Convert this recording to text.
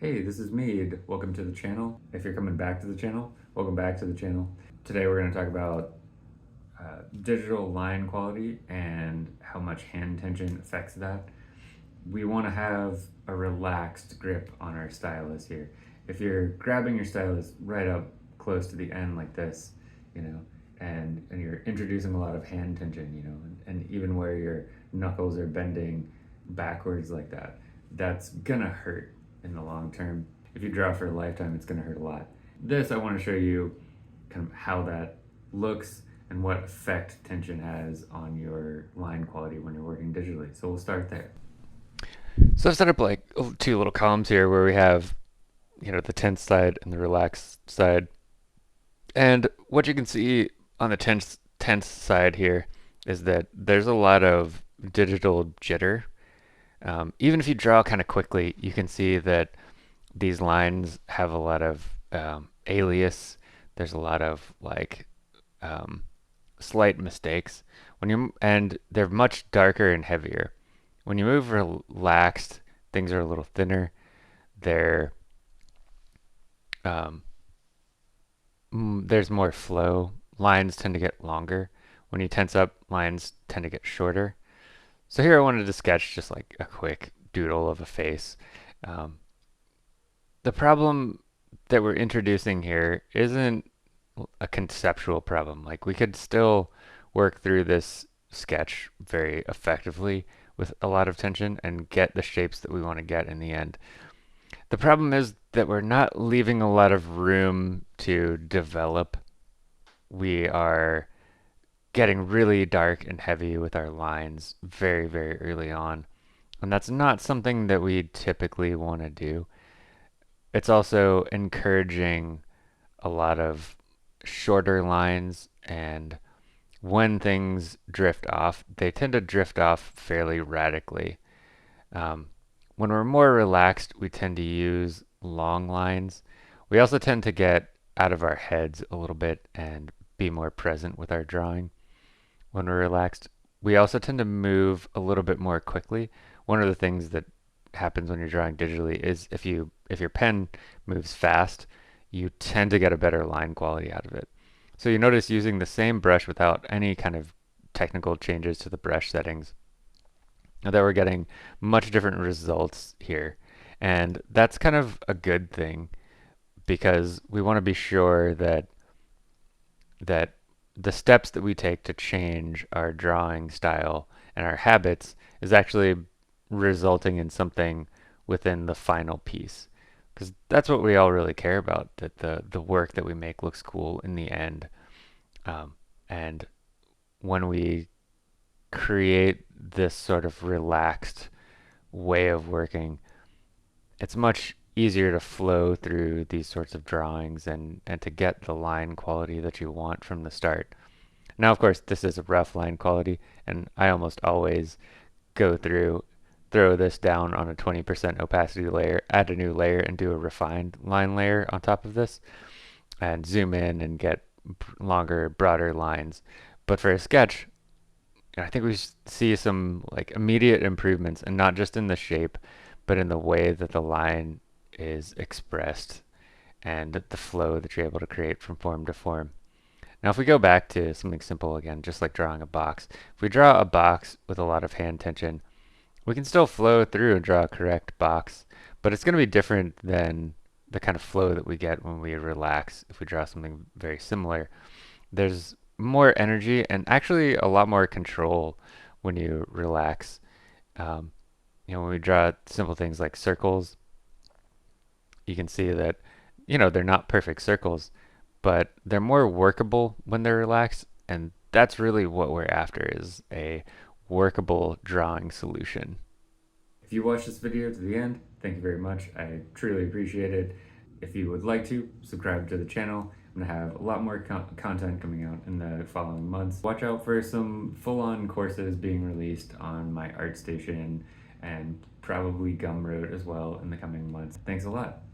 Hey, this is Mead. Welcome to the channel. If you're coming back to the channel, welcome back to the channel. Today we're going to talk about digital line quality and how much hand tension affects that. We want to have a relaxed grip on our stylus here. If you're grabbing your stylus right up close to the end like this, and you're introducing a lot of hand tension, and even where your knuckles are bending backwards like that, that's gonna hurt in the long term. If you draw for a lifetime, it's gonna hurt a lot. This, I want to show you kind of how that looks and what effect tension has on your line quality when you're working digitally. So we'll start there. So I've set up like two little columns here where we have, the tense side and the relaxed side. And what you can see on the tense side here is that there's a lot of digital jitter. Even if you draw kind of quickly, you can see that these lines have a lot of alias. There's a lot of um, slight mistakes and they're much darker and heavier. When you move relaxed, things are a little thinner. They're um, there's more flow. Lines tend to get longer. When you tense up, lines tend to get shorter. So here I wanted to sketch just like a quick doodle of a face. Um, the problem that we're introducing here isn't a conceptual problem. Like we could still work through this sketch very effectively with a lot of tension and get the shapes that we want to get in the end. The problem is that we're not leaving a lot of room to develop. We are getting really dark and heavy with our lines very, very early on. And that's not something that we typically want to do. It's also encouraging a lot of shorter lines, and when things drift off, they tend to drift off fairly radically. Um, when we're more relaxed, we tend to use long lines. We also tend to get out of our heads a little bit and be more present with our drawing when we're relaxed. We also tend to move a little bit more quickly. One of the things that happens when you're drawing digitally is if your pen moves fast, you tend to get a better line quality out of it. So you notice using the same brush without any kind of technical changes to the brush settings, that we're getting much different results here. And that's kind of a good thing because we want to be sure that the steps that we take to change our drawing style and our habits is actually resulting in something within the final piece. Because that's what we all really care about, that the work that we make looks cool in the end. And when we create this sort of relaxed way of working, it's much easier to flow through these sorts of drawings and to get the line quality that you want from the start. Now, of course, this is a rough line quality, and I almost always go through, throw this down on a 20% opacity layer, add a new layer, and do a refined line layer on top of this, and zoom in and get longer, broader lines. But for a sketch, I think we see some like immediate improvements, and not just in the shape, but in the way that the line is expressed and the flow that you're able to create from form to form. Now, if we go back to something simple again, just like drawing a box, if we draw a box with a lot of hand tension, we can still flow through and draw a correct box, but it's going to be different than the kind of flow that we get when we relax if we draw something very similar. There's more energy and actually a lot more control when you relax. Um, when we draw simple things like circles, you can see that, they're not perfect circles, but they're more workable when they're relaxed, and that's really what we're after, is a workable drawing solution. If you watched this video to the end, thank you very much. I truly appreciate it. If you would like to, subscribe to the channel. I'm gonna have a lot more content coming out in the following months. Watch out for some full-on courses being released on my ArtStation and probably Gumroad as well in the coming months. Thanks a lot.